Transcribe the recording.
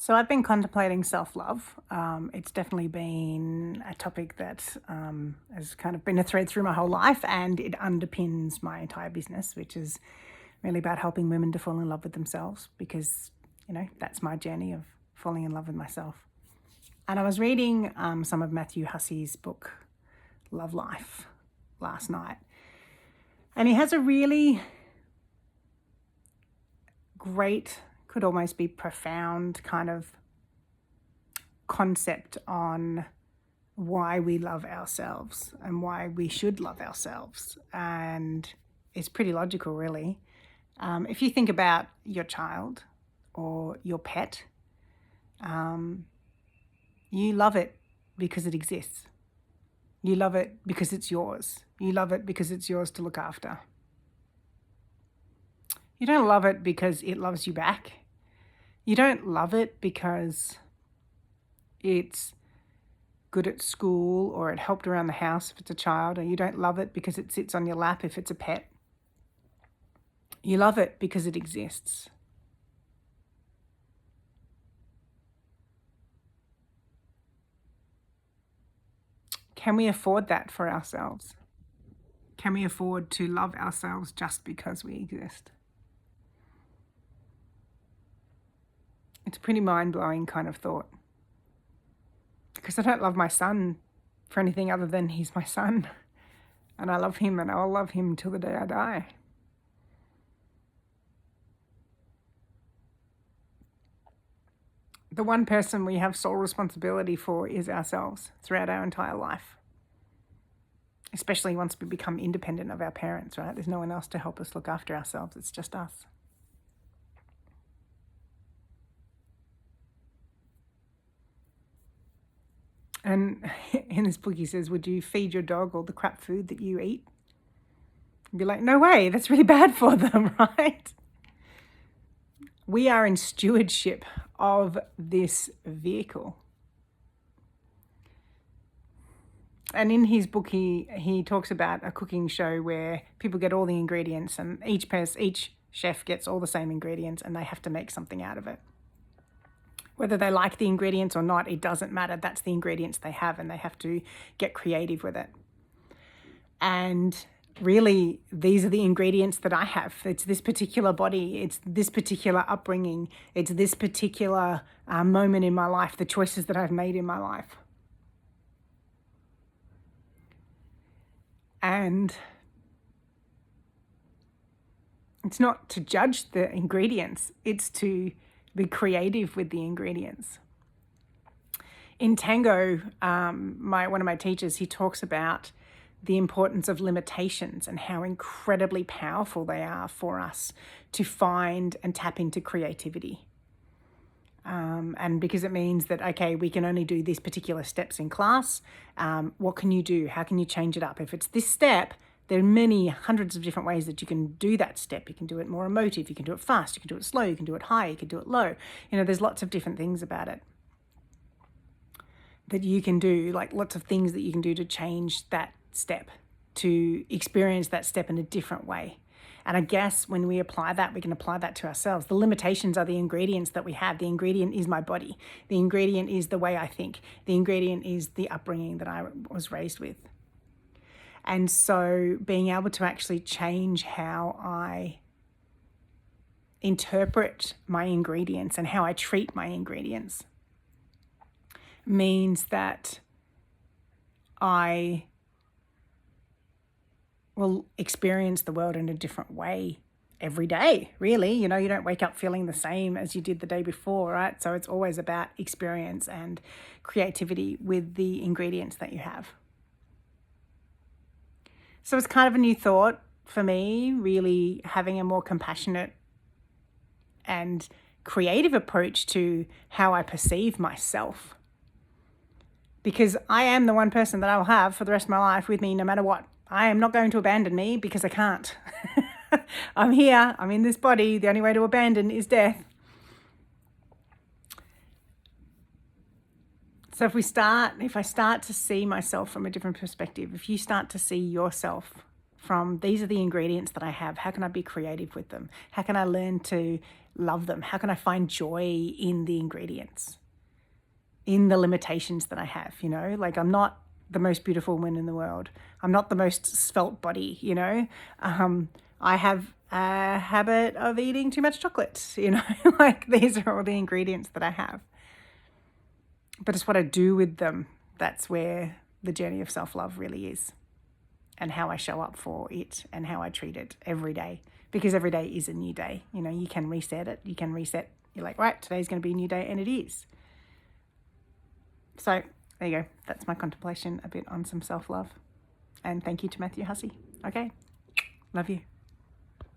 So I've been contemplating self-love. It's definitely been a topic that has kind of been a thread through my whole life, and it underpins my entire business, which is really about helping women to fall in love with themselves, because, that's my journey of falling in love with myself. And I was reading some of Matthew Hussey's book, Love Life, last night. And he has a really great, could almost be profound kind of concept on why we love ourselves and why we should love ourselves. And it's pretty logical, really. If you think about your child or your pet, you love it because it exists. You love it because it's yours. You love it because it's yours to look after. You don't love it because it loves you back. You don't love it because it's good at school or it helped around the house if it's a child, or you don't love it because it sits on your lap if it's a pet. You love it because it exists. Can we afford that for ourselves? Can we afford to love ourselves just because we exist? It's a pretty mind-blowing kind of thought. Because I don't love my son for anything other than he's my son. And I love him, and I'll love him till the day I die. The one person we have sole responsibility for is ourselves throughout our entire life. Especially once we become independent of our parents, right? There's no one else to help us look after ourselves. It's just us. And in this book he says, would you feed your dog all the crap food that you eat? You'd be like, no way, that's really bad for them, right? We are in stewardship of this vehicle. And in his book, he talks about a cooking show where people get all the ingredients, and each chef gets all the same ingredients, and they have to make something out of it. Whether they like the ingredients or not, it doesn't matter. That's the ingredients they have, and they have to get creative with it. And really, these are the ingredients that I have. It's this particular body. It's this particular upbringing. It's this particular moment in my life, the choices that I've made in my life. And it's not to judge the ingredients. It's to be creative with the ingredients. In tango, one of my teachers, he talks about the importance of limitations and how incredibly powerful they are for us to find and tap into creativity. And because it means that, okay, we can only do these particular steps in class. What can you do? How can you change it up? If it's this step, there are many hundreds of different ways that you can do that step. You can do it more emotive. You can do it fast. You can do it slow. You can do it high. You can do it low. There's lots of different things about it that you can do, like lots of things that you can do to change that step, to experience that step in a different way. And I guess when we apply that, we can apply that to ourselves. The limitations are the ingredients that we have. The ingredient is my body. The ingredient is the way I think. The ingredient is the upbringing that I was raised with. And so being able to actually change how I interpret my ingredients and how I treat my ingredients means that I will experience the world in a different way every day, really. You don't wake up feeling the same as you did the day before, right? So it's always about experience and creativity with the ingredients that you have. So it's kind of a new thought for me, really having a more compassionate and creative approach to how I perceive myself. Because I am the one person that I will have for the rest of my life with me no matter what. I am not going to abandon me because I can't. I'm here. I'm in this body. The only way to abandon is death. So if I start to see myself from a different perspective, if you start to see yourself from these are the ingredients that I have. How can I be creative with them? How can I learn to love them? How can I find joy in the ingredients, in the limitations that I have? You know, like I'm not the most beautiful woman in the world. I'm not the most svelte body, you know. I have a habit of eating too much chocolate, you know, like these are all the ingredients that I have. But it's what I do with them. That's where the journey of self-love really is, and how I show up for it and how I treat it every day, because every day is a new day. You know, you can reset it. You can reset. You're like, right, today's going to be a new day, and it is. So there you go. That's my contemplation a bit on some self-love. And thank you to Matthew Hussey. Okay. Love you.